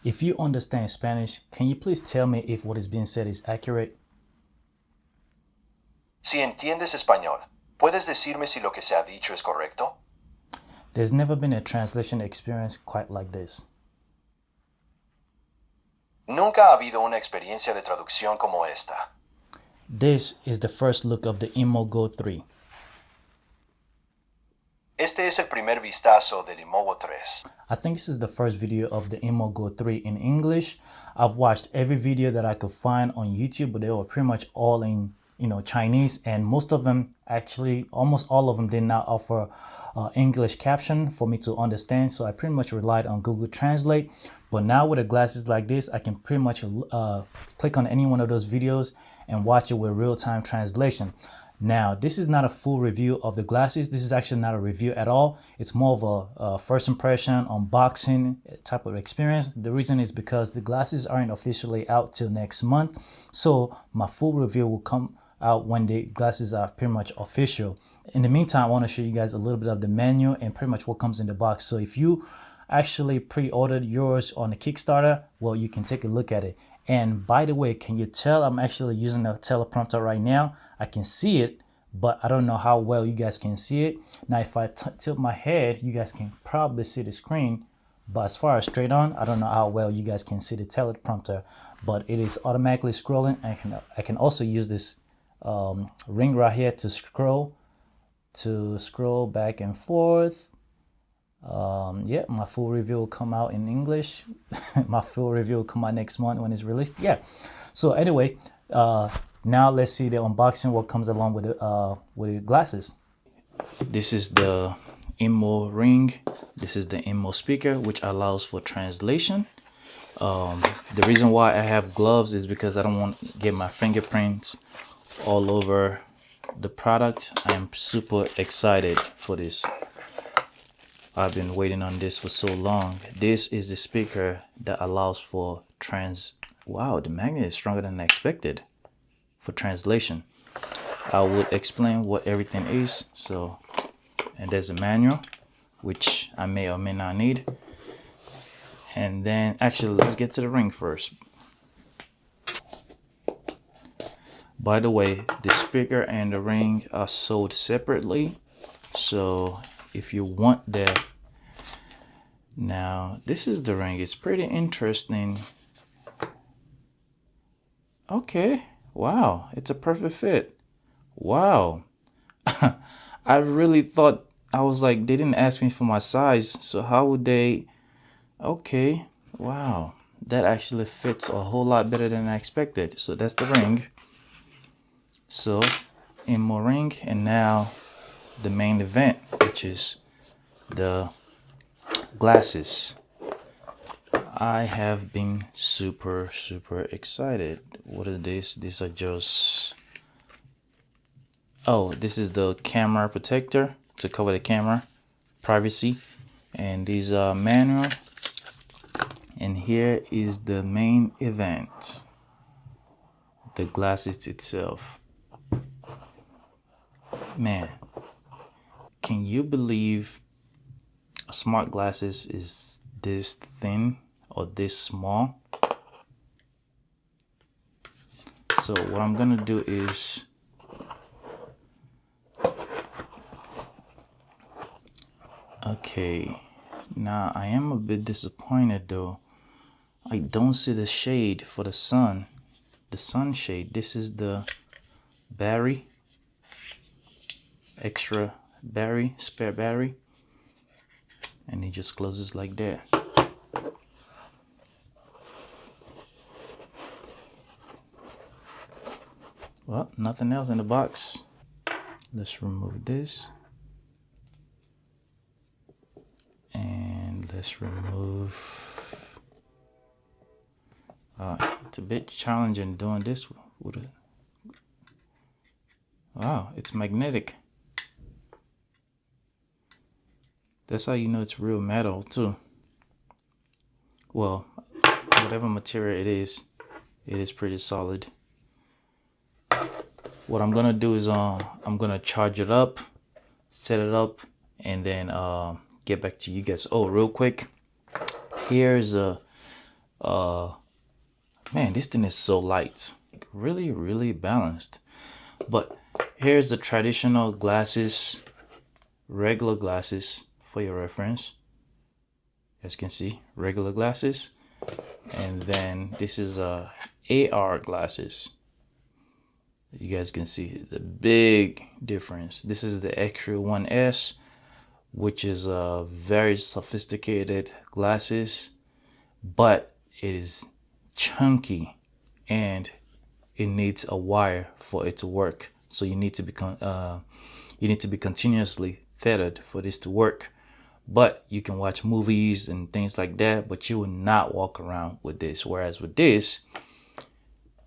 If you understand Spanish, can you please tell me if what is being said is accurate? Si entiendes español, ¿puedes decirme si lo que se ha dicho es correcto? There's never been a translation experience quite like this. Nunca ha habido una experiencia de traducción como esta. This is the first look of the INMO Go3. Este es el primer vistazo del INMO Go3. I think this is the first video of the INMO Go3 in English. I've watched every video that I could find on YouTube, but they were pretty much all in Chinese, and most of them, actually almost all of them, did not offer English caption for me to understand, so I pretty much relied on Google Translate. But now with the glasses like this, I can pretty much click on any one of those videos and watch it with real-time translation. Now, this is not a full review of the glasses. This is actually not a review at all. It's more of a first impression, unboxing type of experience. The reason is because the glasses aren't officially out till next month. So my full review will come out when the glasses are pretty much official. In the meantime, I want to show you guys a little bit of the menu and pretty much what comes in the box. So if you actually pre-ordered yours on the Kickstarter, well, you can take a look at it. And by the way, can you tell I'm actually using a teleprompter right now? I can see it, but I don't know how well you guys can see it. Now, if I tilt my head, you guys can probably see the screen. But as far as straight on, I don't know how well you guys can see the teleprompter, but it is automatically scrolling. I can also use this ring right here to scroll back and forth. Yeah, my full review will come out in English. My full review will come out next month when it's released. Yeah. So anyway, now let's see the unboxing, what comes along with the glasses. This is the INMO ring. This is the INMO speaker, which allows for translation. The reason why I have gloves is because I don't want to get my fingerprints all over the product. I am super excited for this. I've been waiting on this for so long. This is the speaker that allows for wow, the magnet is stronger than I expected for translation. I will explain what everything is. So, and there's a manual, which I may or may not need. And then actually, let's get to the ring first. By the way, the speaker and the ring are sold separately. So if you want that, now this is the ring. It's pretty interesting. Okay, wow, it's a perfect fit. Wow. I really thought, I was like, they didn't ask me for my size, so how would they? Okay, wow, that actually fits a whole lot better than I expected. So that's the ring. So INMO ring, and now the main event, which is the glasses. I have been super excited. What are these? These are just, oh, this is the camera protector to cover the camera, privacy, and these are manual. And here is the main event, the glasses itself. Man, can you believe smart glasses is this thin or this small? So what I'm gonna do is, okay, now I am a bit disappointed though. I don't see the shade for the sun shade. This is the battery, extra battery, spare battery, and it just closes like that. Well, nothing else in the box. Let's remove this, and let's remove, it's a bit challenging doing this with it. Wow, it's magnetic. That's how you know it's real metal too. Well, whatever material it is pretty solid. What I'm gonna do is I'm gonna charge it up, set it up, and then get back to you guys. Oh, real quick, here's Man, this thing is so light, like really balanced. But here's the traditional glasses, regular glasses for your reference. As you can see, regular glasses. And then this is AR glasses. You guys can see the big difference. This is the Extra 1S, which is a very sophisticated glasses, but it is chunky and it needs a wire for it to work. So you need to be continuously tethered for this to work. But you can watch movies and things like that, but you will not walk around with this. Whereas with this,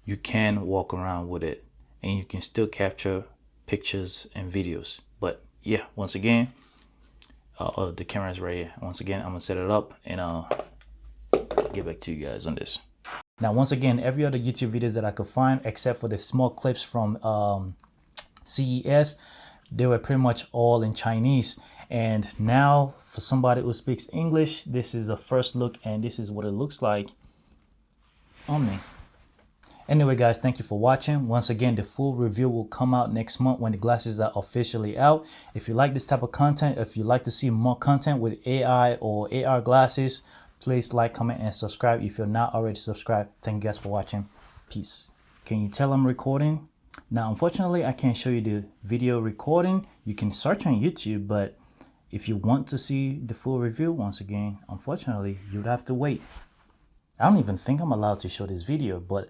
you can walk around with it and you can still capture pictures and videos. But yeah, once again, the camera's right here. Once again, I'm gonna set it up and get back to you guys on this. Now, once again, every other YouTube videos that I could find, except for the small clips from CES, they were pretty much all in Chinese. And now for somebody who speaks English, this is the first look and this is what it looks like on me. Anyway, guys, thank you for watching. Once again, the full review will come out next month when the glasses are officially out. If you like this type of content, if you'd like to see more content with AI or AR glasses, please like, comment, and subscribe if you're not already subscribed. Thank you guys for watching. Peace. Can you tell I'm recording? Now, unfortunately, I can't show you the video recording. You can search on YouTube, but if you want to see the full review, once again, unfortunately, you'd have to wait. I don't even think I'm allowed to show this video, but